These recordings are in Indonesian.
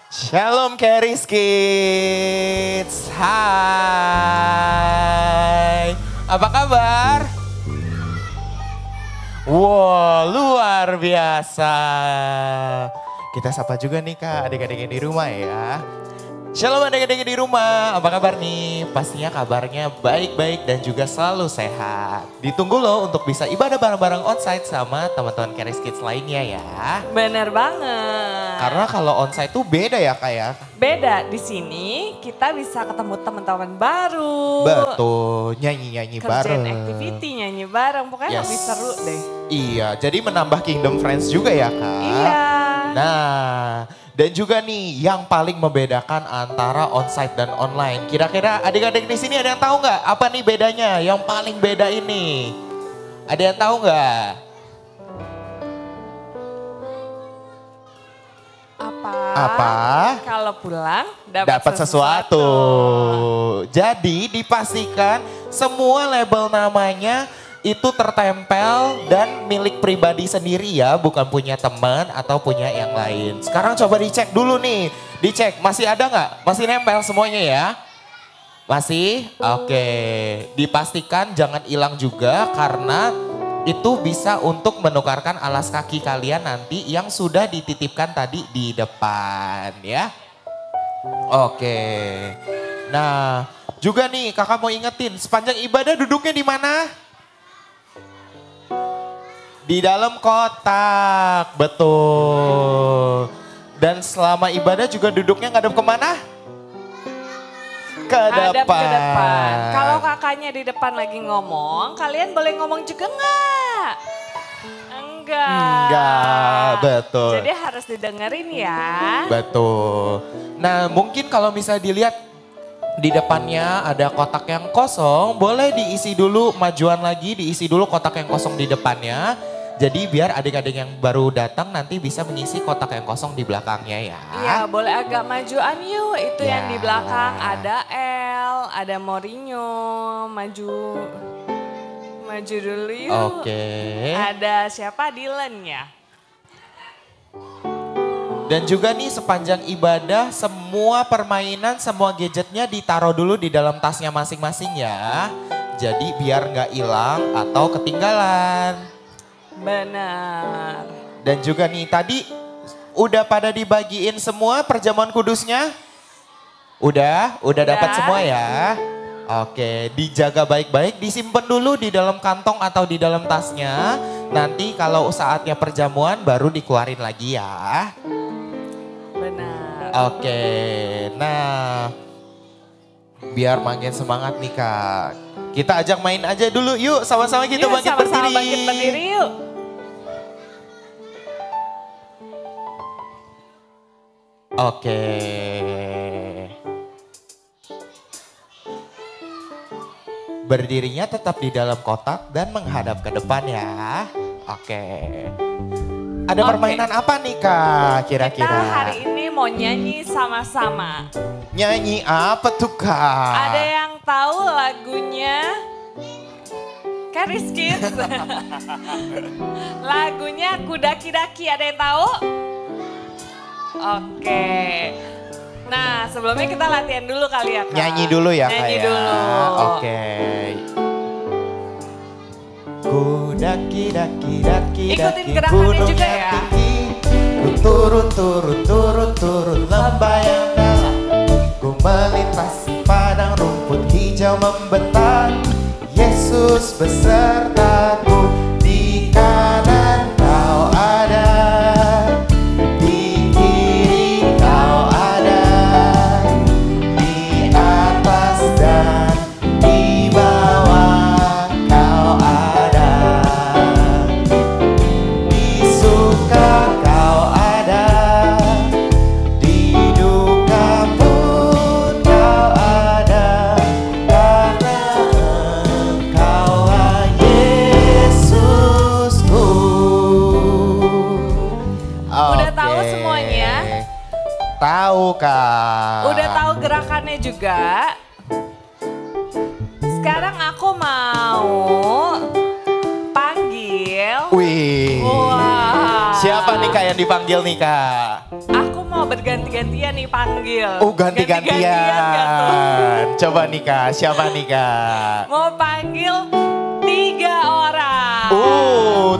Shalom Charis Kids. Hai. Apa kabar? Wow, luar biasa. Kita sapa juga nih Kak, adik-adik yang di rumah ya. Shalom adik-adik di rumah, apa kabar nih? Pastinya kabarnya baik-baik dan juga selalu sehat. Ditunggu loh untuk bisa ibadah bareng-bareng onsite sama teman-teman Charis Kids lainnya ya. Bener banget. Karena kalau onsite tuh beda ya Kak ya. Beda, di sini kita bisa ketemu teman-teman baru. Betul, nyanyi-nyanyi bareng. Kerjain activity, nyanyi bareng, pokoknya lebih seru deh. Iya, jadi menambah Kingdom Friends juga ya Kak. Iya. Nah, dan juga nih yang paling membedakan antara onsite dan online. Kira-kira adik-adik di sini ada yang tahu nggak apa nih bedanya? Yang paling beda ini. Ada yang tahu nggak? Apa? Kalau pulang Dapat sesuatu. Jadi dipastikan semua label namanya itu tertempel dan milik pribadi sendiri ya, bukan punya teman atau punya yang lain. Sekarang coba dicek dulu nih, dicek masih ada nggak? Masih nempel semuanya ya? Masih? Oke, dipastikan jangan hilang juga karena itu bisa untuk menukarkan alas kaki kalian nanti yang sudah dititipkan tadi di depan ya. Oke, nah juga nih kakak mau ingetin sepanjang ibadah duduknya di mana? Di dalam kotak, betul. Dan selama ibadah juga duduknya ngadep kemana? Ke Hadap depan. ke depan. Kalau kakaknya di depan lagi ngomong, kalian boleh ngomong juga enggak? Enggak, betul. Jadi harus didengerin ya. Betul. Nah mungkin kalau misalnya dilihat di depannya ada kotak yang kosong, boleh diisi dulu, majuan lagi diisi dulu kotak yang kosong di depannya. Jadi biar adik-adik yang baru datang nanti bisa mengisi kotak yang kosong di belakangnya ya. Iya boleh agak majuan yuk, itu Ya. yang di belakang ada El, ada Mourinho, maju dulu yuk. Oke. Ada siapa Dylan ya? Dan juga nih sepanjang ibadah semua permainan, semua gadgetnya ditaruh dulu di dalam tasnya masing-masing ya. Jadi biar nggak hilang atau ketinggalan. Benar. Dan juga nih tadi udah pada dibagiin semua perjamuan kudusnya? Udah dapat semua ya? Oke, dijaga baik-baik, disimpan dulu di dalam kantong atau di dalam tasnya. Nanti kalau saatnya perjamuan baru dikeluarin lagi ya. Benar. Oke, nah biar makin semangat nih Kak. Kita ajak main aja dulu yuk, sama-sama kita Yuk, bangkit sama-sama berdiri. bangkit berdiri yuk. Oke. Berdirinya tetap di dalam kotak dan menghadap ke depan ya. Oke. Ada Oke. permainan apa nih Kak kira-kira? Kita hari ini mau nyanyi sama-sama. Nyanyi apa tuh Kak? Ada yang tahu lagunya? Charis Kids. Lagunya Kudaki-daki, ada yang tahu? Oke. Nah sebelumnya kita latihan dulu kali ya Kak. Nyanyi dulu ya Kak Nyanyi ya? dulu. Oke. Kudaki-daki-daki-daki Ikutin gerakannya juga ya. tinggi. Ku turun lembah yang dalam. Ku melintasi padang rumput hijau membentang. Yesus besertaku, di kanan kau ada, di kiri kau ada, di atas dan di bawah kau ada, di suka kau ada, di duka pun kau ada, karena Engkaulah Yesusku. Udah tahu Oke. semuanya? Tahu Kak. Udah tahu gerakannya juga? Sekarang aku mau panggil. Wih. Wah. Siapa nih Kak yang dipanggil nih Kak? Aku mau berganti-gantian nih panggil. Oh ganti-gantian. Coba nih Kak, siapa nih Kak? Mau panggil 3 orang.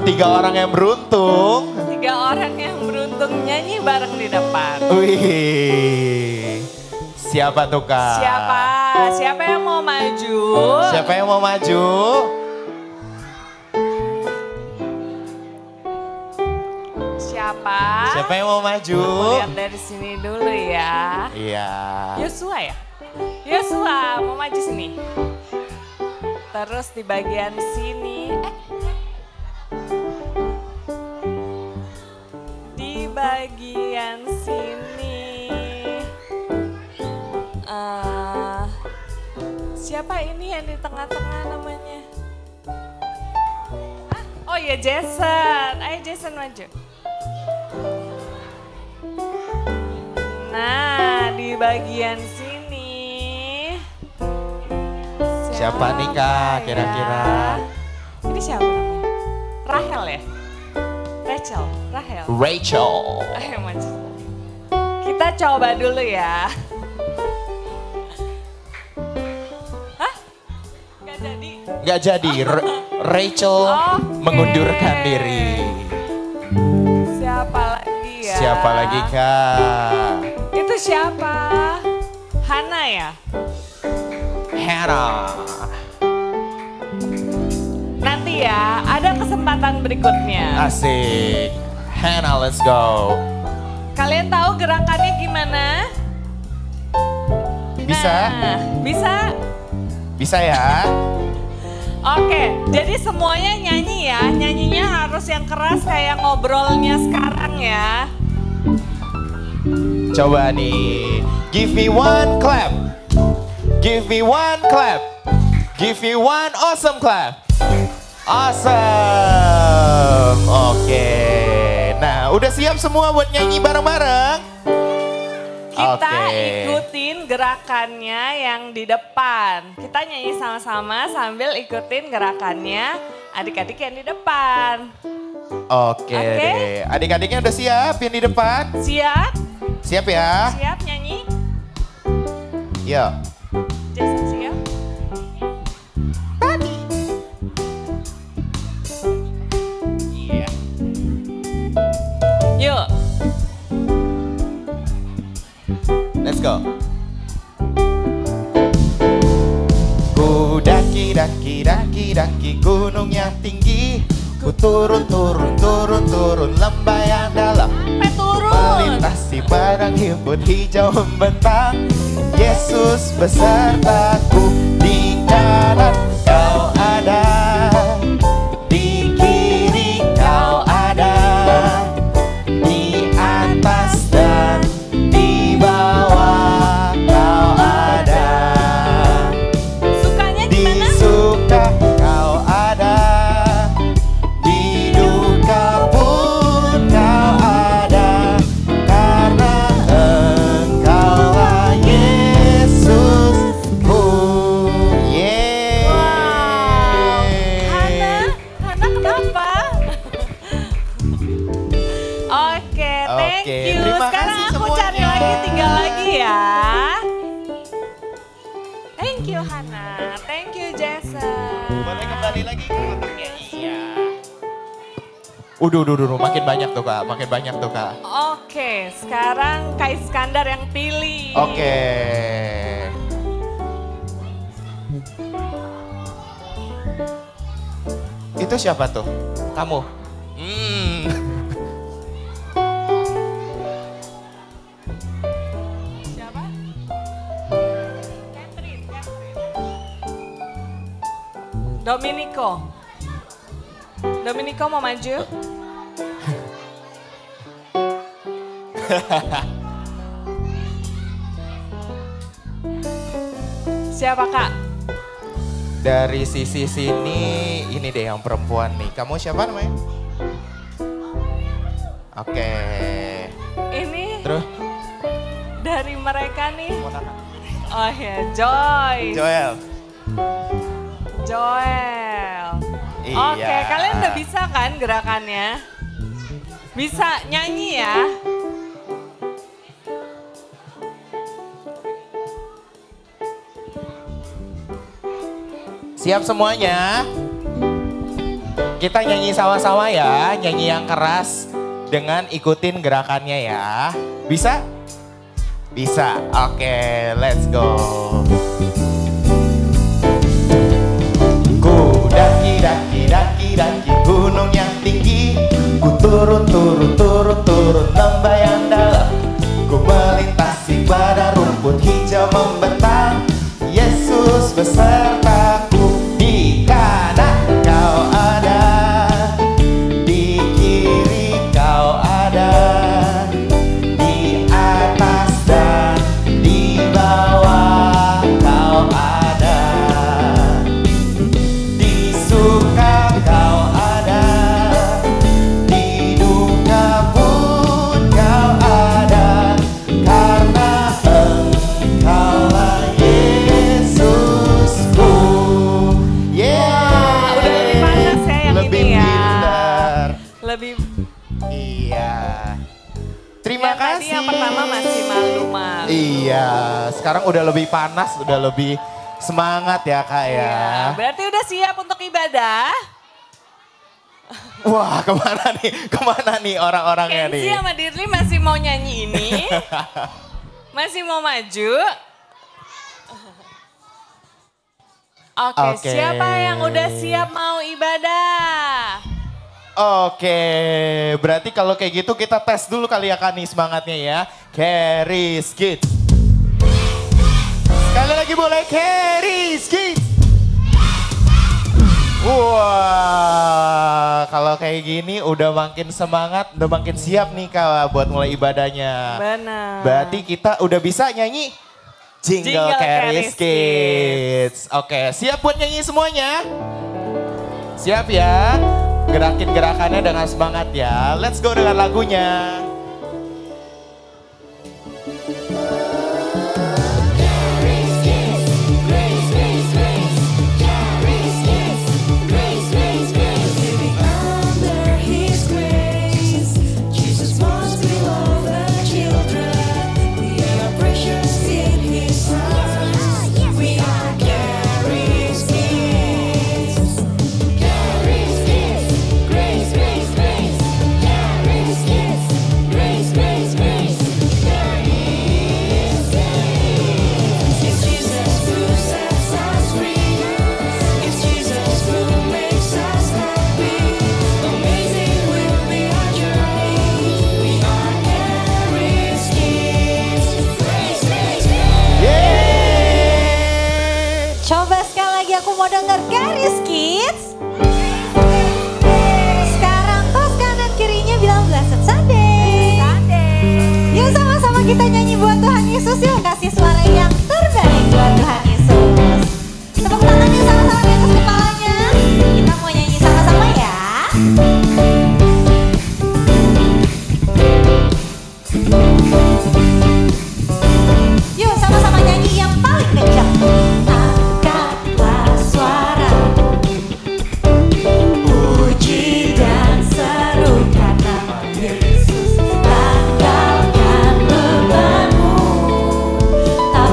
3 orang yang beruntung. 3 orang yang beruntung nyanyi bareng di depan. Wih, siapa tuh Kak? Siapa? Siapa yang mau maju? Siapa yang mau maju? Siapa? Siapa yang mau maju? Aku lihat dari sini dulu ya. Iya. Yosua ya? Yosua mau maju sini. Terus di bagian sini. Di bagian sini. Siapa ini yang di tengah-tengah namanya? Oh ya Jason. Ayo Jason maju. Nah, di bagian sini. Siapa nih Kak kira-kira? Ini siapa namanya? Rahel ya? Rachel, Rahel. Rachel. Ayo maju. Kita coba dulu ya. Hah? Gak jadi? Gak jadi, Rachel mengundurkan diri. Siapa lagi ya? Siapa lagi Kak? Itu siapa? Hana ya? Hannah. Nanti ya, ada kesempatan berikutnya. Asik. Hannah, let's go. Kalian tahu gerakannya gimana? Bisa? Nah, bisa? Bisa ya? Oke, jadi semuanya nyanyi ya. Nyanyinya harus yang keras kayak ngobrolnya sekarang ya. Coba nih. Give me one clap. Give me one clap. Give me one awesome clap. Awesome. Oke. Nah, udah siap semua buat nyanyi bareng-bareng? Kita Oke. ikutin gerakannya yang di depan. Kita nyanyi sama-sama sambil ikutin gerakannya adik-adik yang di depan. Oke. Oke. Adik-adiknya udah siap yang di depan? Siap? Siap ya? Siap nyanyi? Yuk. Jason siap? Iya. Yuk. Let's go. Ku daki gunung yang tinggi. Ku turun lembah yang dalam. Sampai turun. Melintasi padang himpun hijau membentang. Yesus besertaku, di kanan kau ada, di kiri kau ada, di atas dan di bawah kau ada. Sukanya di Di mana? suka kau ada, di duka pun kau ada, karena Engkaulah Yesusku. Yeay. Wow. Hana kenapa? Oke, thank Oke, you. terima Sekarang kasih aku cari semuanya. lagi 3 lagi ya. Thank you Hana, thank you Jason. Boleh kembali lagi ke kotaknya? Iya. Udah, makin banyak tuh Kak, makin banyak tuh Kak. Oke, sekarang Kak Iskandar yang pilih. Oke. Itu siapa tuh? Kamu? Siapa? Catherine. Dominico mau maju? Siapa Kak? Dari sisi sini, ini deh yang perempuan nih. Kamu siapa namanya? Oke. Ini Terus? dari mereka nih. Oh ya, Joyce. Joel. Joel. Iya. Oke, kalian udah bisa kan gerakannya? Bisa nyanyi ya? Siap semuanya? Kita nyanyi sama-sama ya, nyanyi yang keras dengan ikutin gerakannya ya. Bisa? Bisa, oke, let's go. Ku daki gunung yang tinggi, ku turun lembah yang dalam, ku melintasi padang rumput hijau membentang. Yesus besertaku, di kanan kau ada, di kiri kau ada, di atas dan di bawah kau ada, di suka kau ada, di duka pun kau ada, karena engkaulah Yesusku. Yeah. Udah lebih panas ya yang Lebih ini ya. pintar. Lebih. Iya. Terima Yang tadi kasih. yang pertama masih malu-malu. Iya, sekarang udah lebih panas, udah lebih semangat ya Kak ya. Iya, berarti udah siap untuk ibadah? Wah, kemana nih orang-orangnya nih? Kenzi sama Dirli masih mau nyanyi ini? Masih mau maju? Oke, siapa yang udah siap mau ibadah? Oke, berarti kalau kayak gitu kita tes dulu kali ya Kak nih semangatnya ya. Charis Kids. Sekali lagi boleh Charis Kids. Wah, kalau kayak gini udah makin semangat, udah makin siap nih Kak buat mulai ibadahnya. Benar. Berarti kita udah bisa nyanyi Jingle Charis Kids. Oke, siap buat nyanyi semuanya? Siap ya? Gerakin gerakannya dengan semangat ya. Let's go dengan lagunya. Coba sekali lagi aku mau denger Charis Kids. Sekarang tos kanan kirinya bilang Blessed Sunday. Yuk sama-sama kita nyanyi buat Tuhan Yesus yuk. Kasih suara yang terbaik buat Tuhan Yesus. Tepuk tangannya sama-sama di atas kepalanya. Kita mau nyanyi sama-sama ya. Yuk sama-sama nyanyi yang paling kencang. Angkatlah suara, puji dan serukan nama Yesus. Tanggalkan bebanmu, tak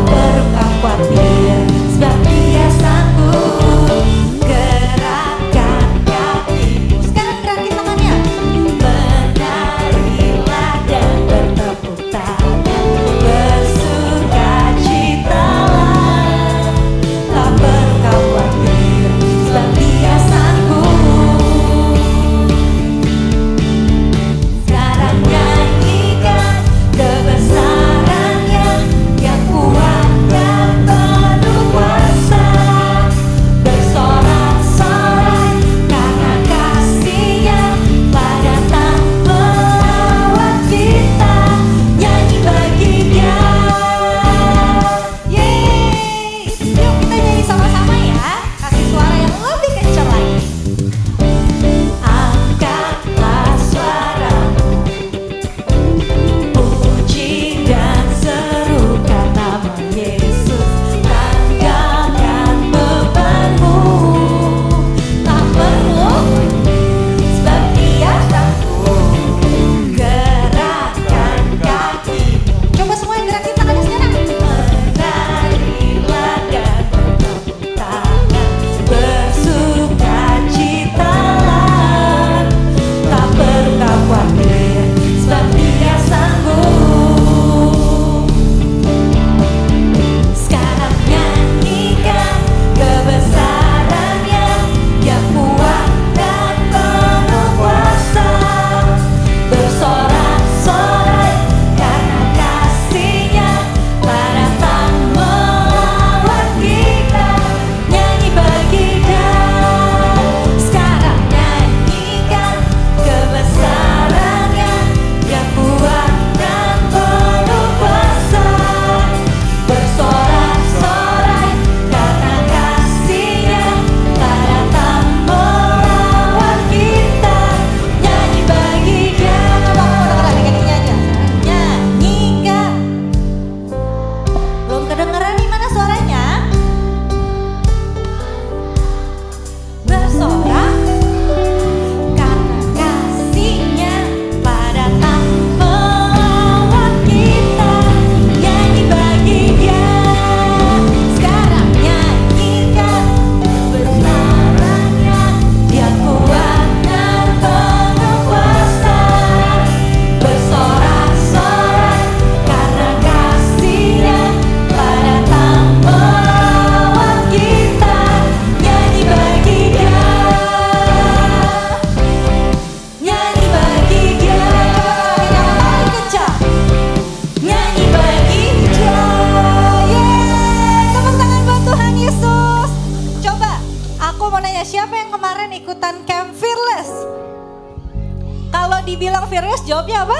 jawabnya apa?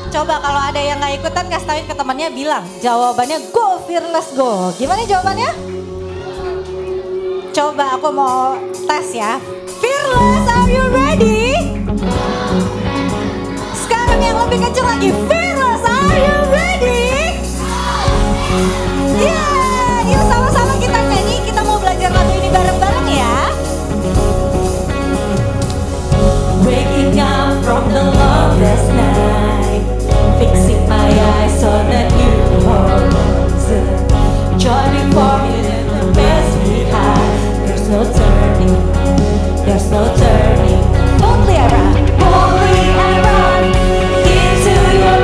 Coba kalau ada yang gak ikutan kasih tauin ke temannya bilang. Jawabannya go fearless go. Gimana jawabannya? Coba aku mau tes ya. Fearless, are you ready? Sekarang yang lebih kenceng lagi. Fearless, are you ready? Yeah, yuk sama-sama kita nyanyi. Kita mau belajar lagu ini bareng-bareng ya. Waking up from the longest night, fixing my eyes on a new horizon, joining for me in the best behind. There's no turning, there's no turning. Boldly I run into your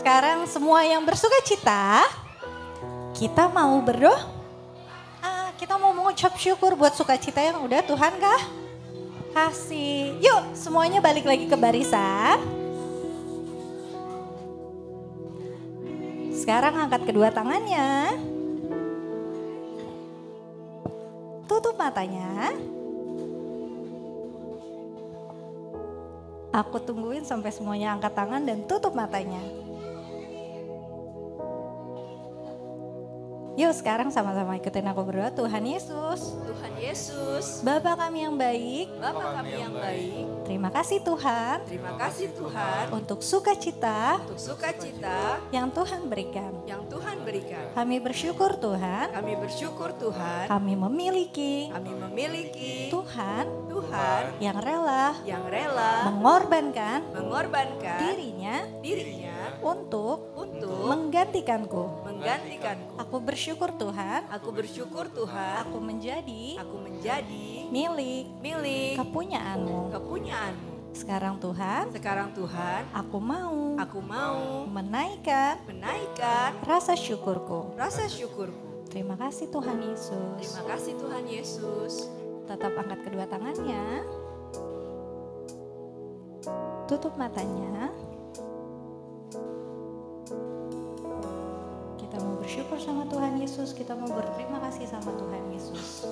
Sekarang semua yang bersuka cita, kita mau berdoa. Kita mau mengucap syukur buat sukacita yang udah Tuhan kasih. Yuk semuanya balik lagi ke barisan. Sekarang angkat kedua tangannya. Tutup matanya. Aku tungguin sampai semuanya angkat tangan dan tutup matanya. Yuk sekarang sama-sama ikutin aku berdoa. Tuhan Yesus. Tuhan Yesus. Bapa kami yang baik. Bapa kami yang baik. Terima kasih Tuhan. Terima kasih Tuhan. Untuk sukacita. Untuk sukacita. Yang Tuhan berikan. Yang Tuhan berikan. Kami bersyukur Tuhan. Kami bersyukur Tuhan. Kami memiliki. Kami memiliki. Tuhan. Tuhan. Yang rela. Yang rela. Mengorbankan. Mengorbankan. Dirinya. Untuk menggantikanku. Aku bersyukur Tuhan. Aku bersyukur Tuhan. Aku menjadi milik kepunyaanmu. Sekarang Tuhan. Aku mau menaikkan rasa syukurku. Terima kasih Tuhan Yesus. Tetap angkat kedua tangannya. Tutup matanya. Kita mau bersyukur sama Tuhan Yesus, kita mau berterima kasih sama Tuhan Yesus.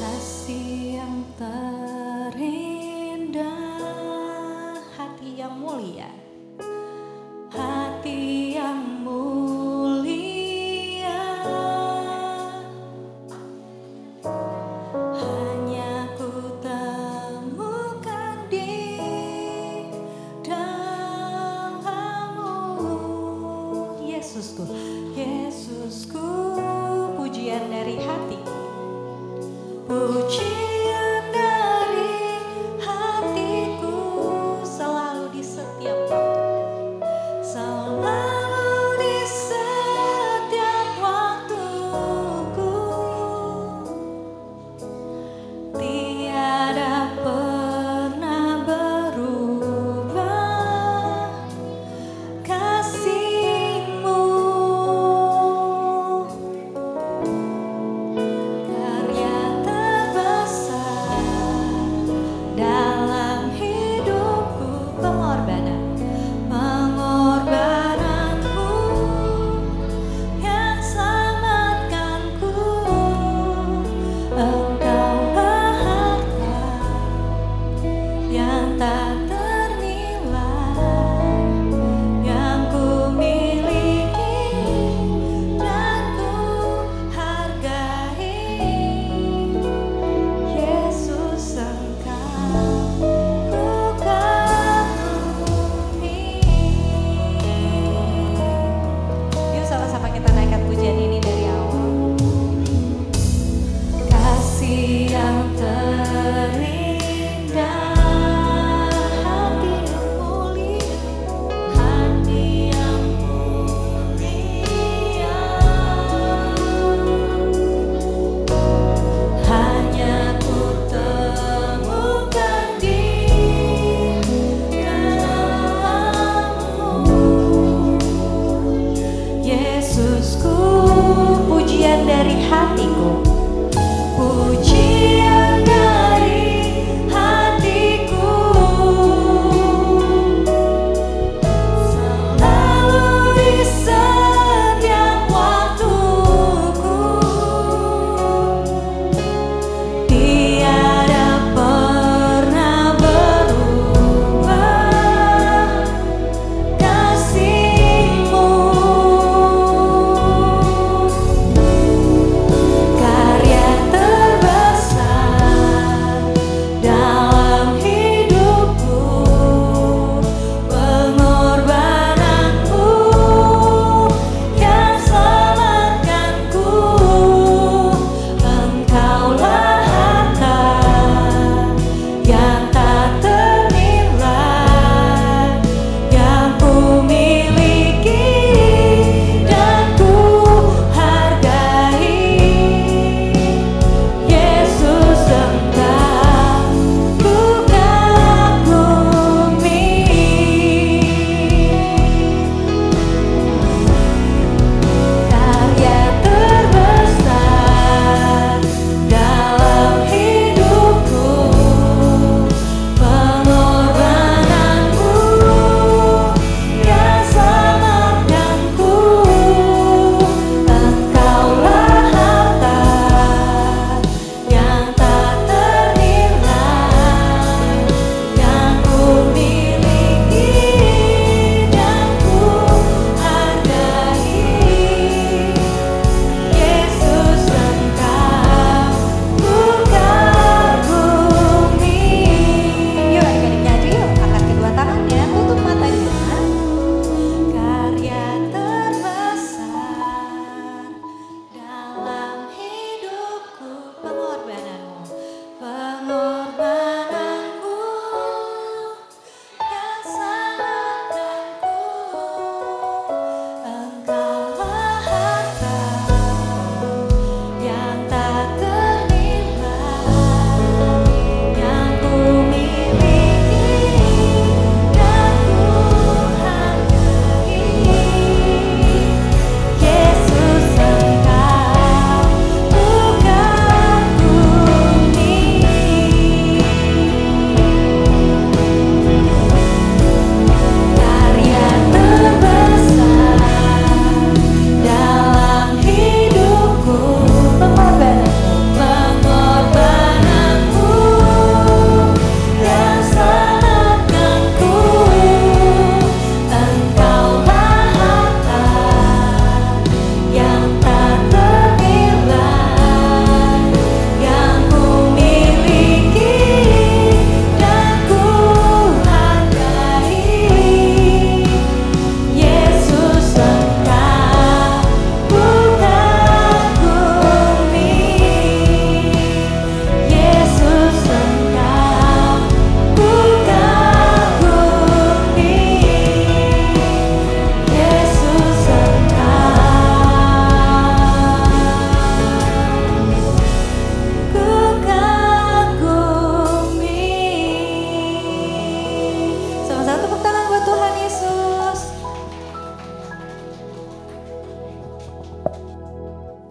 Kasih yang terindah, hati yang mulia, hati yang mulia. Hanya ku temukan di Yesusku, pujian dari hati, pujian dari hatiku, selalu di setiap waktu, selalu di setiap waktuku, tiada pernah berubah kasih.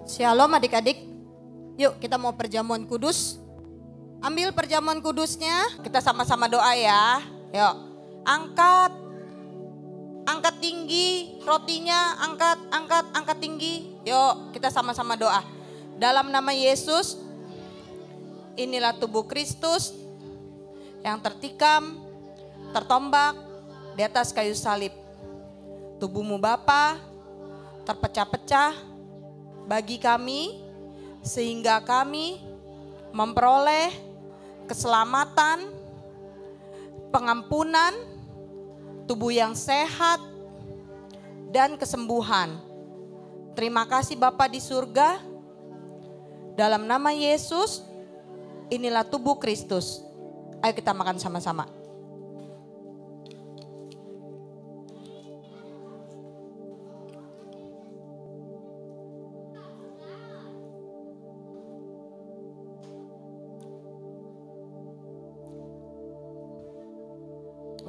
Shalom adik-adik. Yuk kita mau perjamuan kudus. Ambil perjamuan kudusnya. Kita sama-sama doa ya. Yuk. Angkat tinggi rotinya. Angkat tinggi. Yuk kita sama-sama doa. Dalam nama Yesus. Inilah tubuh Kristus. Yang tertikam. Tertombak. Di atas kayu salib. Tubuhmu Bapa terpecah-pecah bagi kami, sehingga kami memperoleh keselamatan, pengampunan, tubuh yang sehat, dan kesembuhan. Terima kasih Bapa di surga, dalam nama Yesus, inilah tubuh Kristus. Ayo kita makan sama-sama.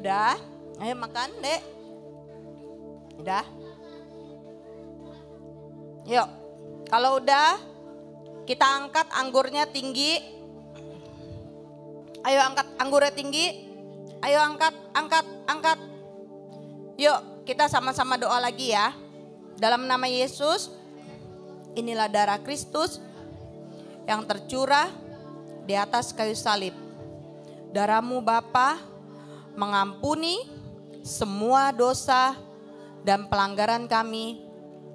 Udah, ayo makan dek. Udah. Yuk, kalau udah kita angkat anggurnya tinggi. Ayo angkat anggurnya tinggi. Ayo angkat. Yuk kita sama-sama doa lagi ya. Dalam nama Yesus, inilah darah Kristus yang tercurah di atas kayu salib. Darahmu Bapa mengampuni semua dosa dan pelanggaran kami,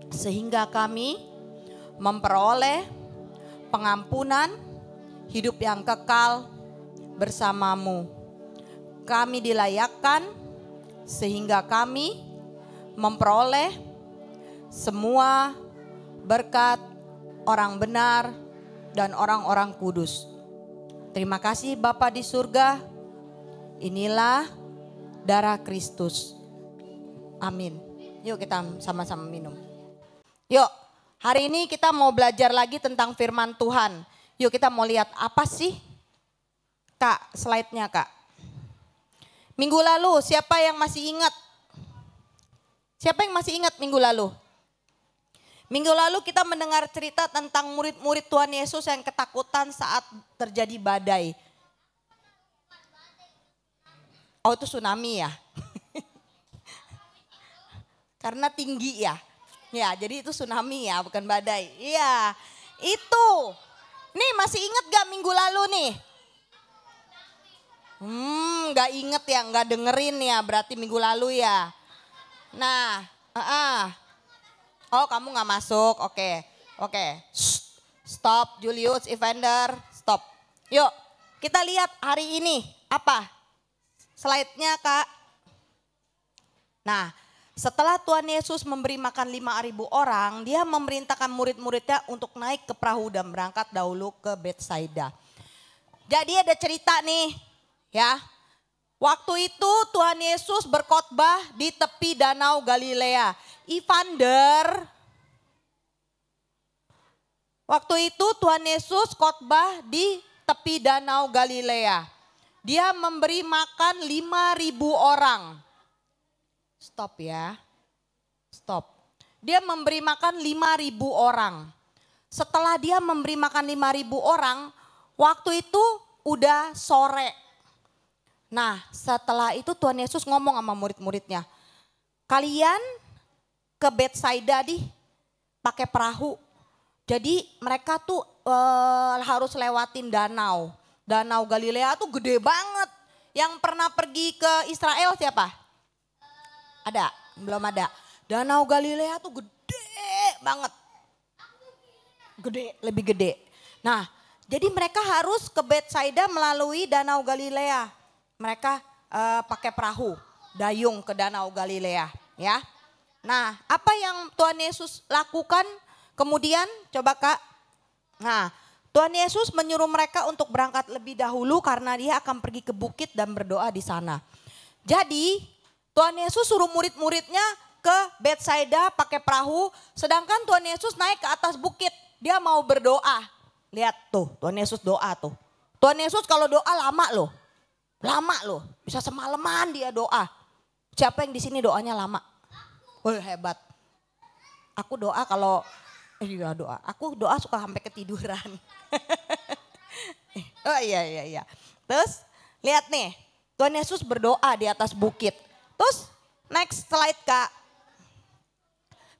sehingga kami memperoleh pengampunan hidup yang kekal bersamamu. Kami dilayakkan sehingga kami memperoleh semua berkat orang benar dan orang-orang kudus. Terima kasih Bapa di surga. Inilah darah Kristus. Amin. Yuk kita sama-sama minum. Yuk, hari ini kita mau belajar lagi tentang firman Tuhan. Yuk kita mau lihat apa sih? Kak, slide-nya Kak. Minggu lalu siapa yang masih ingat? Siapa yang masih ingat minggu lalu? Minggu lalu kita mendengar cerita tentang murid-murid Tuhan Yesus yang ketakutan saat terjadi badai. Oh itu tsunami ya. Karena tinggi ya. Ya jadi itu tsunami ya bukan badai. Iya itu. Nih masih inget gak minggu lalu nih? Gak inget ya, gak dengerin ya berarti minggu lalu ya. Nah, oh kamu gak masuk, oke. Stop Julius, Evander, stop. Yuk kita lihat hari ini apa? Slide-nya Kak. Nah, setelah Tuhan Yesus memberi makan 5.000 orang, dia memerintahkan murid-muridnya untuk naik ke perahu dan berangkat dahulu ke Betsaida. Jadi ada cerita nih, ya. Waktu itu Tuhan Yesus berkhotbah di tepi Danau Galilea. Evander, waktu itu Tuhan Yesus khotbah di tepi Danau Galilea. Dia memberi makan 5.000 orang. Stop ya. Stop. Dia memberi makan 5.000 orang. Setelah dia memberi makan 5.000 orang, waktu itu udah sore. Nah, setelah itu Tuhan Yesus ngomong sama murid-muridnya. Kalian ke Betsaida pakai perahu. Jadi mereka tuh harus lewatin danau. Danau Galilea tuh gede banget. Yang pernah pergi ke Israel siapa? Ada? Belum ada. Danau Galilea tuh gede banget. Gede, lebih gede. Nah, jadi mereka harus ke Betsaida melalui Danau Galilea. Mereka pakai perahu, dayung ke Danau Galilea, ya. Nah, apa yang Tuhan Yesus lakukan? Kemudian coba Kak. Nah, Tuhan Yesus menyuruh mereka untuk berangkat lebih dahulu karena dia akan pergi ke bukit dan berdoa di sana. Jadi Tuhan Yesus suruh murid-muridnya ke Betsaida pakai perahu. Sedangkan Tuhan Yesus naik ke atas bukit. Dia mau berdoa. Lihat tuh Tuhan Yesus doa tuh. Tuhan Yesus kalau doa lama loh. Lama loh. Bisa semalaman dia doa. Siapa yang di sini doanya lama? Wah hebat. Aku doa kalau Iya doa, aku doa suka sampai ketiduran. Oh iya. Terus lihat nih, Tuhan Yesus berdoa di atas bukit. Terus next slide Kak.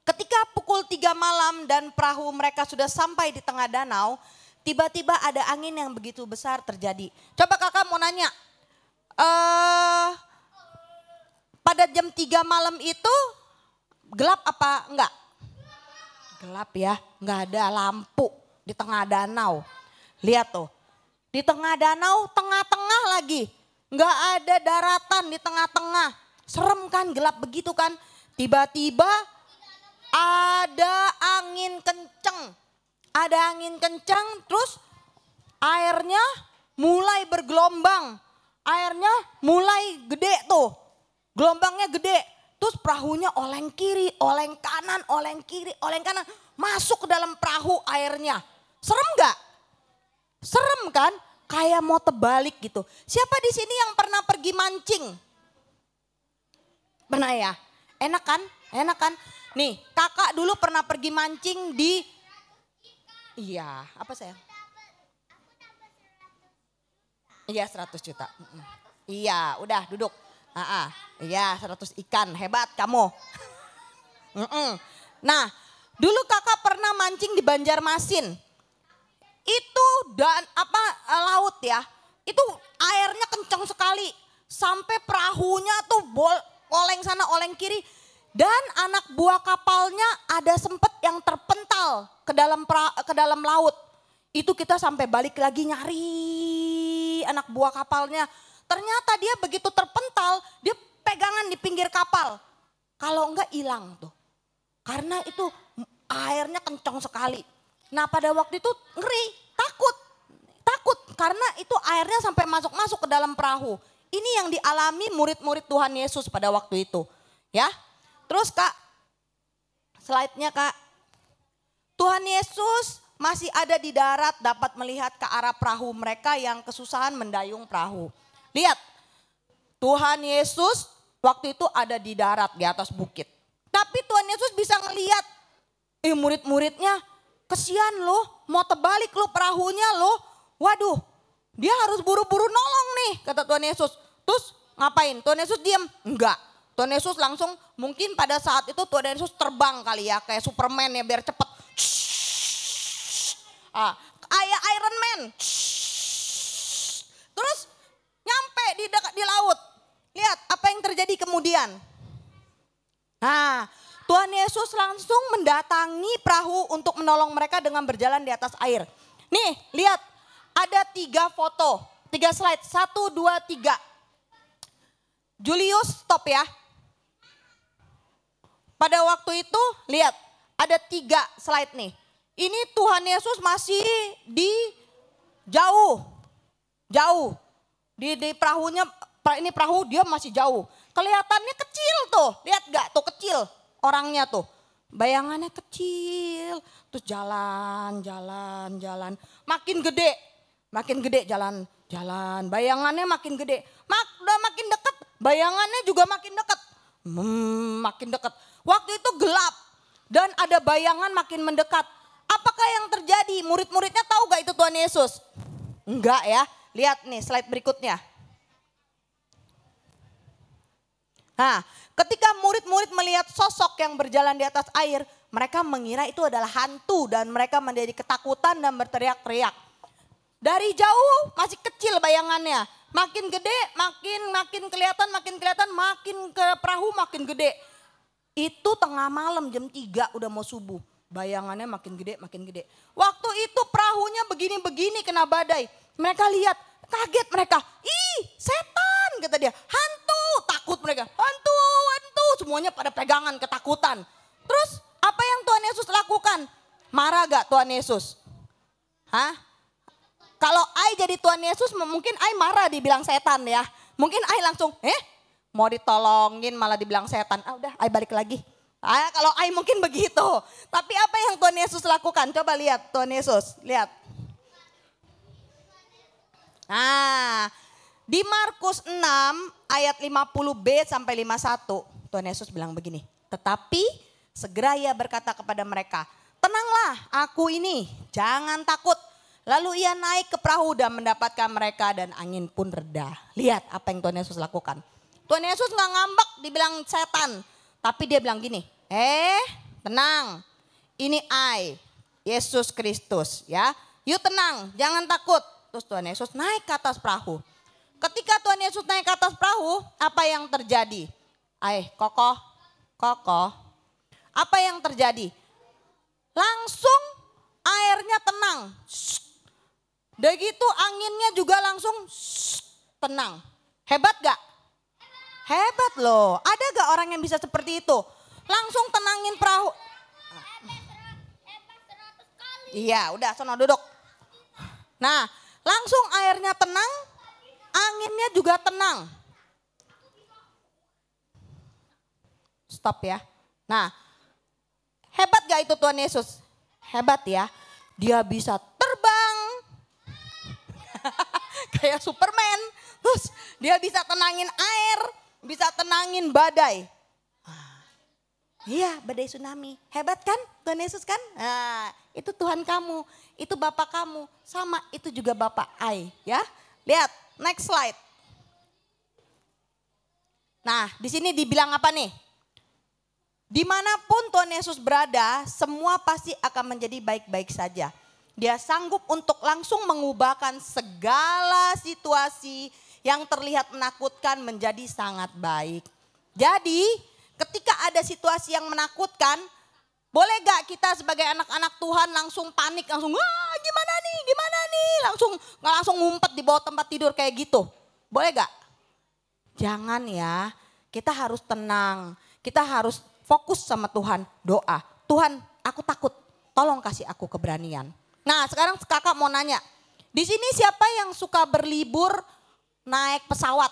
Ketika pukul 3 malam dan perahu mereka sudah sampai di tengah danau, tiba-tiba ada angin yang begitu besar terjadi. Coba kakak mau nanya, pada jam 3 malam itu gelap apa enggak? Gelap ya, enggak ada lampu di tengah danau. Lihat tuh, di tengah danau tengah-tengah lagi. Enggak ada daratan di tengah-tengah. Serem kan, gelap begitu kan. Tiba-tiba ada angin kenceng. Ada angin kenceng terus airnya mulai bergelombang. Airnya mulai gede tuh. Gelombangnya gede. Terus perahunya oleng kiri, oleng kanan, oleng kiri, oleng kanan. Masuk ke dalam perahu airnya. Serem gak? Serem kan? Kayak mau terbalik gitu. Siapa di sini yang pernah pergi mancing? Pernah ya? Enak kan? Enak kan? Nih, kakak dulu pernah pergi mancing di... Iya, apa sayang? Iya 100 juta. Iya, udah duduk. Iya 100 ikan, hebat kamu. Nah, dulu kakak pernah mancing di Banjarmasin. Itu dan laut ya. Itu airnya kencang sekali. Sampai perahunya tuh oleng sana, oleng kiri. Dan anak buah kapalnya ada sempet yang terpental ke dalam laut. Itu kita sampai balik lagi nyari anak buah kapalnya. Ternyata dia begitu terpental, dia pegangan di pinggir kapal. Kalau enggak hilang tuh. Karena itu airnya kencang sekali. Nah pada waktu itu ngeri, takut. Karena itu airnya sampai masuk-masuk ke dalam perahu. Ini yang dialami murid-murid Tuhan Yesus pada waktu itu. Ya. Terus Kak, slide-nya Kak. Tuhan Yesus masih ada di darat dapat melihat ke arah perahu mereka yang kesusahan mendayung perahu. Lihat, Tuhan Yesus waktu itu ada di darat di atas bukit. Tapi Tuhan Yesus bisa ngelihat, murid-muridnya kesian loh, mau terbalik loh perahunya loh. Waduh, dia harus buru-buru nolong nih kata Tuhan Yesus. Terus ngapain? Tuhan Yesus diam? Enggak. Tuhan Yesus langsung mungkin pada saat itu Tuhan Yesus terbang kali ya kayak Superman ya biar cepet. Kayak Iron Man. Terus nyampe di laut. Lihat apa yang terjadi kemudian. Nah Tuhan Yesus langsung mendatangi perahu untuk menolong mereka dengan berjalan di atas air. Nih lihat ada 3 foto, 3 slide, 1, 2, 3. Julius stop ya. Pada waktu itu lihat ada 3 slide nih. Ini Tuhan Yesus masih di jauh. Di perahunya, ini perahu dia masih jauh. Kelihatannya kecil tuh, lihat gak tuh kecil orangnya tuh. Bayangannya kecil, terus jalan. Makin gede jalan. Bayangannya makin gede, udah makin dekat. Bayangannya juga makin dekat. Makin dekat. Waktu itu gelap dan ada bayangan makin mendekat. Apakah yang terjadi? Murid-muridnya tahu gak itu Tuhan Yesus? Enggak ya. Lihat nih slide berikutnya. Nah, ketika murid-murid melihat sosok yang berjalan di atas air, mereka mengira itu adalah hantu dan mereka menjadi ketakutan dan berteriak-teriak. Dari jauh masih kecil bayangannya. Makin gede, makin kelihatan, makin ke perahu makin gede. Itu tengah malam jam 3 udah mau subuh. Bayangannya makin gede. Waktu itu perahunya begini-begini kena badai. Mereka lihat, kaget mereka. Ih setan kata dia, hantu, takut mereka. Hantu, semuanya pada pegangan ketakutan. Terus apa yang Tuhan Yesus lakukan? Marah gak Tuhan Yesus? Hah? Kalau I jadi Tuhan Yesus mungkin I marah dibilang setan ya. Mungkin I langsung mau ditolongin malah dibilang setan. Udah I balik lagi. Kalau I mungkin begitu. Tapi apa yang Tuhan Yesus lakukan? Coba lihat Tuhan Yesus. Lihat. Nah di Markus 6 ayat 50b sampai 51. Tuhan Yesus bilang begini. Tetapi segera ia berkata kepada mereka. tenanglah aku ini, jangan takut. Lalu ia naik ke perahu dan mendapatkan mereka dan angin pun reda. Lihat apa yang Tuhan Yesus lakukan. Tuhan Yesus gak ngambek dibilang setan. Tapi dia bilang gini, tenang, ini I, Yesus Kristus ya. Yuk tenang, jangan takut. Terus Tuhan Yesus naik ke atas perahu. Ketika Tuhan Yesus naik ke atas perahu, apa yang terjadi? Kokoh. Apa yang terjadi? Langsung airnya tenang. Udah gitu anginnya juga langsung tenang. Hebat gak? Hebat loh. Ada gak orang yang bisa seperti itu? Langsung tenangin perahu. Iya udah sono duduk. Nah langsung airnya tenang, anginnya juga tenang. Stop ya. Nah hebat gak itu Tuhan Yesus? Hebat ya. Dia bisa terbang. Kayak Superman. Terus dia bisa tenangin air. Bisa tenangin badai. Iya badai tsunami. Hebat kan Tuhan Yesus kan? Nah itu Tuhan kamu. Itu Bapak kamu. Sama itu juga Bapak I. Ya. Lihat next slide. Nah di sini dibilang apa nih? Dimanapun Tuhan Yesus berada, semua pasti akan menjadi baik-baik saja. Dia sanggup untuk langsung mengubahkan segala situasi yang terlihat menakutkan menjadi sangat baik. Jadi ketika ada situasi yang menakutkan, boleh gak kita sebagai anak-anak Tuhan langsung panik, langsung wah gimana nih, langsung ngumpet di bawah tempat tidur kayak gitu. Boleh gak? Jangan ya, kita harus tenang, kita harus fokus sama Tuhan, doa. Tuhan, aku takut, tolong kasih aku keberanian. Nah, sekarang kakak mau nanya, di sini siapa yang suka berlibur naik pesawat?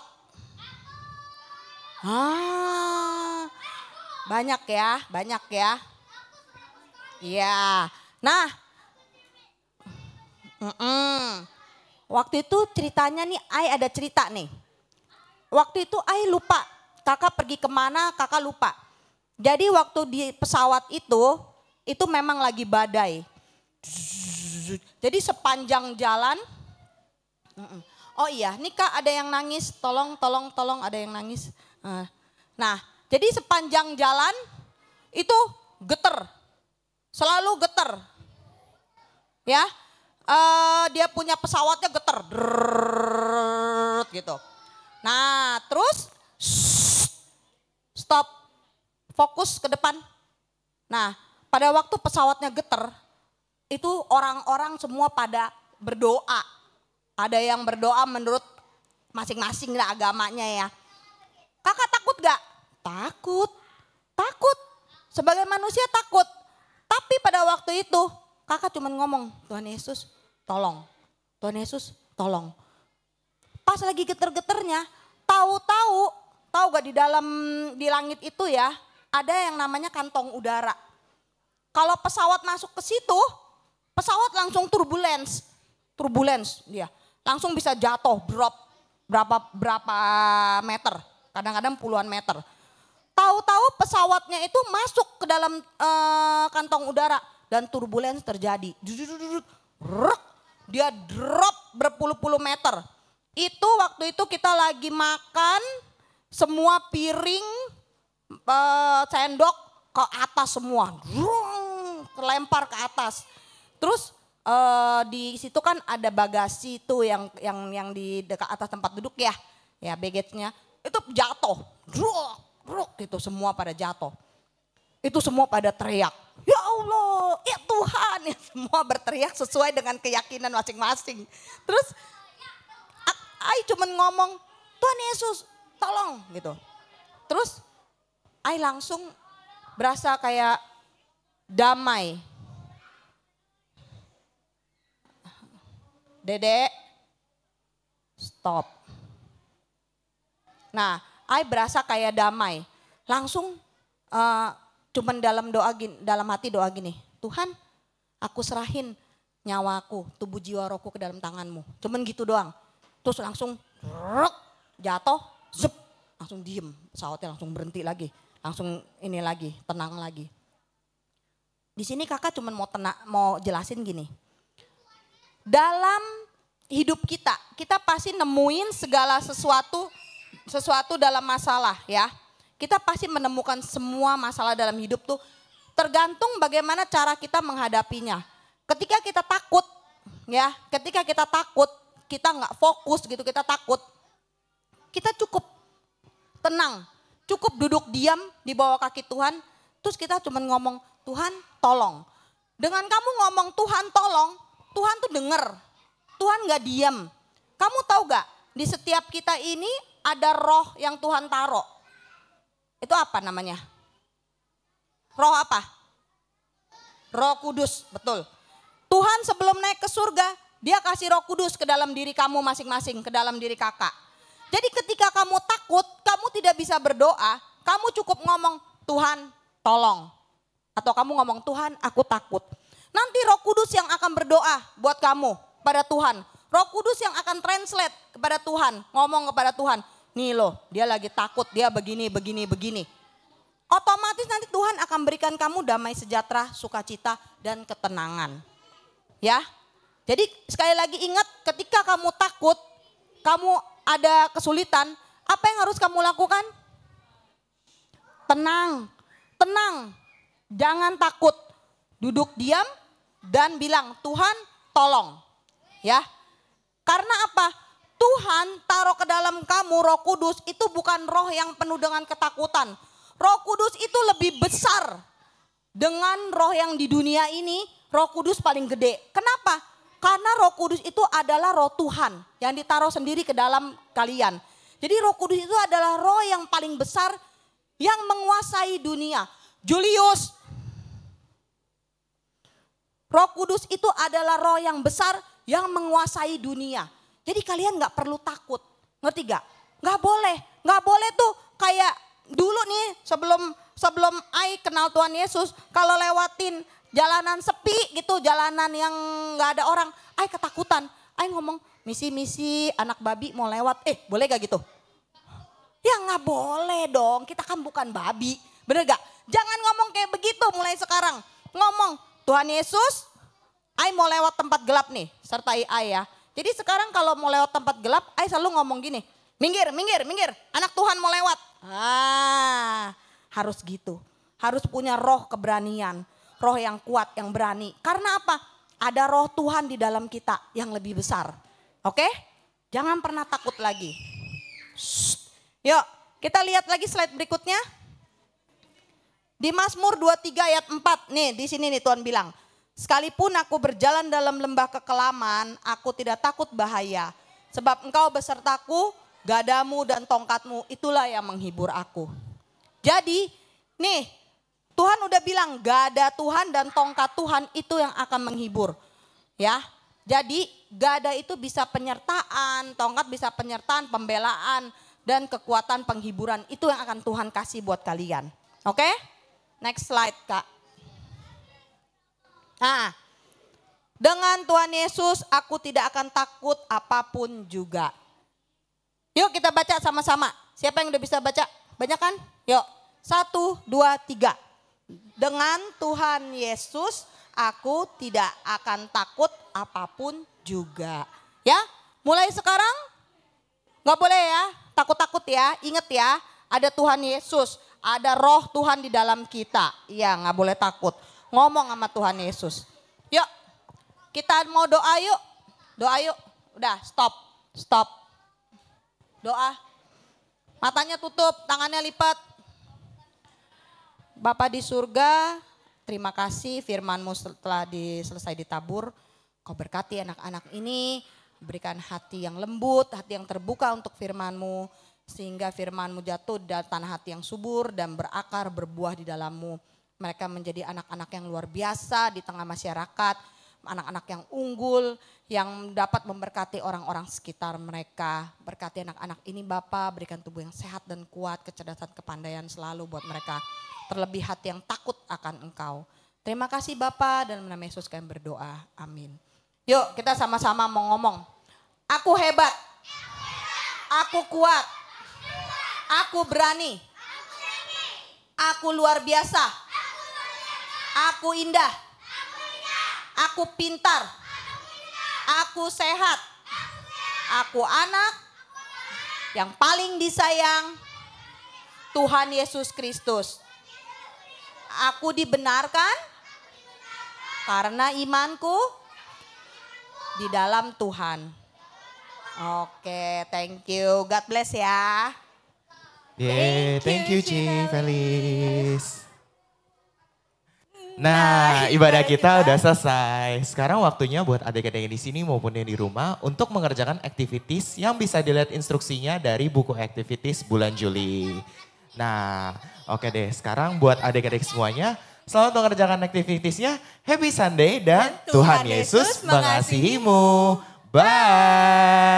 Banyak ya. Iya. Nah, waktu itu ceritanya nih, ada cerita nih. Waktu itu lupa, kakak pergi kemana, kakak lupa. Jadi waktu di pesawat itu memang lagi badai. Jadi sepanjang jalan, oh iya, nih Kak ada yang nangis, tolong ada yang nangis. Nah, jadi sepanjang jalan itu getar, selalu getar. Ya, dia punya pesawatnya getar, gitu. Nah, terus stop. Fokus ke depan. Nah pada waktu pesawatnya getar, itu orang-orang semua pada berdoa. Ada yang berdoa menurut masing-masing lah agamanya ya. Kakak takut gak? Takut. Sebagai manusia takut. Tapi pada waktu itu kakak cuma ngomong, Tuhan Yesus tolong. Tuhan Yesus tolong. Pas lagi getar-getarnya, tahu gak di langit itu ya, ada yang namanya kantong udara. Kalau pesawat masuk ke situ, pesawat langsung turbulence dia. Langsung bisa jatuh, drop berapa meter, kadang-kadang puluhan meter. Tahu-tahu pesawatnya itu masuk ke dalam kantong udara dan turbulence terjadi. Dia drop berpuluh-puluh meter. Itu waktu itu kita lagi makan, semua piring, sendok ke atas semua, terlempar ke atas. Terus di situ kan ada bagasi tuh yang di dekat atas tempat duduk ya baggage-nya itu jatuh, gitu semua pada jatuh. Itu semua pada teriak, ya Allah, ya Tuhan, ya semua berteriak sesuai dengan keyakinan masing-masing. Terus cuman ngomong, Tuhan Yesus, tolong gitu. Terus langsung berasa kayak damai. Dedek, stop. Nah, berasa kayak damai. Langsung cuman dalam hati doa gini, Tuhan, aku serahin nyawaku, tubuh jiwa rohku ke dalam tanganmu. Cuman gitu doang. Terus langsung jatuh, langsung diem, pesawatnya langsung berhenti lagi. Langsung ini lagi, tenang lagi. Di sini kakak cuma mau jelasin gini. Dalam hidup kita pasti nemuin segala sesuatu dalam masalah ya. Kita pasti menemukan semua masalah dalam hidup tuh tergantung bagaimana cara kita menghadapinya. Ketika kita takut ya, kita nggak fokus gitu, kita takut. Kita cukup tenang, cukup duduk diam di bawah kaki Tuhan. Terus kita cuma ngomong, Tuhan tolong. Dengan kamu ngomong Tuhan tolong, Tuhan tuh denger. Tuhan gak diam. Kamu tahu gak, di setiap kita ini ada roh yang Tuhan taruh. Itu apa namanya? Roh apa? Roh Kudus, betul. Tuhan sebelum naik ke surga, dia kasih Roh Kudus ke dalam diri kamu masing-masing, ke dalam diri kakak. Jadi ketika kamu takut, kamu tidak bisa berdoa, kamu cukup ngomong, Tuhan tolong. Atau kamu ngomong, Tuhan aku takut. Nanti Roh Kudus yang akan berdoa buat kamu pada Tuhan. Roh Kudus yang akan translate kepada Tuhan, ngomong kepada Tuhan. Nih loh, dia lagi takut, dia begini. Otomatis nanti Tuhan akan berikan kamu damai sejahtera, sukacita, dan ketenangan. Ya, jadi sekali lagi ingat ketika kamu takut, kamu ada kesulitan, apa yang harus kamu lakukan? Tenang. Jangan takut, duduk diam dan bilang Tuhan tolong. Ya, karena apa? Tuhan taruh ke dalam kamu Roh Kudus itu bukan roh yang penuh dengan ketakutan. Roh Kudus itu lebih besar dengan roh yang di dunia ini. Roh Kudus paling gede. Kenapa? Karena Roh Kudus itu adalah roh Tuhan yang ditaruh sendiri ke dalam kalian. Jadi Roh Kudus itu adalah roh yang paling besar yang menguasai dunia. Julius, Roh Kudus itu adalah roh yang besar yang menguasai dunia. Jadi kalian gak perlu takut, ngerti gak? Gak boleh tuh kayak dulu nih sebelum Ai kenal Tuhan Yesus, kalau lewatin jalanan sepi gitu, jalanan yang gak ada orang, Ai ketakutan. Ai ngomong, misi anak babi mau lewat, boleh gak gitu? Ya gak boleh dong, kita kan bukan babi, bener gak? Jangan ngomong kayak begitu mulai sekarang. Ngomong, Tuhan Yesus, Ai mau lewat tempat gelap nih, sertai Ai ya. Jadi sekarang kalau mau lewat tempat gelap, Ai selalu ngomong gini, minggir, anak Tuhan mau lewat. Harus gitu, harus punya roh keberanian, roh yang kuat, yang berani. Karena apa? Ada roh Tuhan di dalam kita yang lebih besar. Oke? Jangan pernah takut lagi. Yuk, kita lihat lagi slide berikutnya. Di Mazmur 23 ayat 4, nih di sini nih Tuhan bilang, sekalipun aku berjalan dalam lembah kekelaman, aku tidak takut bahaya. Sebab engkau besertaku, gadamu dan tongkatmu, itulah yang menghibur aku. Jadi nih Tuhan udah bilang gada Tuhan dan tongkat Tuhan itu yang akan menghibur. Ya, jadi gada itu bisa penyertaan, tongkat bisa penyertaan, pembelaan, dan kekuatan penghiburan. Itu yang akan Tuhan kasih buat kalian. Oke? Next slide Kak. Nah, dengan Tuhan Yesus aku tidak akan takut apapun juga. Yuk kita baca sama-sama. Siapa yang udah bisa baca? Banyak kan? Yuk, 1, 2, 3. Dengan Tuhan Yesus aku tidak akan takut apapun juga. Ya, mulai sekarang gak boleh ya, takut-takut ya. Ingat ya, ada Tuhan Yesus. Ada roh Tuhan di dalam kita. Iya, gak boleh takut. Ngomong sama Tuhan Yesus. Yuk, kita mau doa yuk. Doa yuk. Udah, stop. Doa. Matanya tutup, tangannya lipat. Bapa di surga, terima kasih firman-Mu telah selesai ditabur. Kau berkati anak-anak ini, berikan hati yang lembut, hati yang terbuka untuk firman-Mu. Sehingga firman-Mu jatuh di tanah hati yang subur dan berakar, berbuah di dalam-Mu. Mereka menjadi anak-anak yang luar biasa di tengah masyarakat. Anak-anak yang unggul, yang dapat memberkati orang-orang sekitar mereka. Berkati anak-anak ini Bapa, berikan tubuh yang sehat dan kuat, kecerdasan, kepandaian selalu buat mereka. Terlebih hati yang takut akan Engkau. Terima kasih Bapa, dan dalam nama Yesus kami berdoa. Amin. Yuk kita sama-sama mau ngomong. Aku hebat. Aku kuat. Aku berani. Aku luar biasa. Aku indah. Aku pintar. Aku sehat. Aku anak yang paling disayang Tuhan Yesus Kristus. Aku dibenarkan karena imanku di dalam Tuhan. Oke, thank you. God bless ya. Yeay, thank you Ci Felis. Nah, ibadah kita udah selesai. Sekarang waktunya buat adik-adik yang di sini maupun yang di rumah untuk mengerjakan activities yang bisa dilihat instruksinya dari buku activities bulan Juli. Nah, oke deh. Sekarang buat adik-adik semuanya, selamat mengerjakan activitiesnya. Happy Sunday dan Tuhan Yesus mengasihimu. Bye.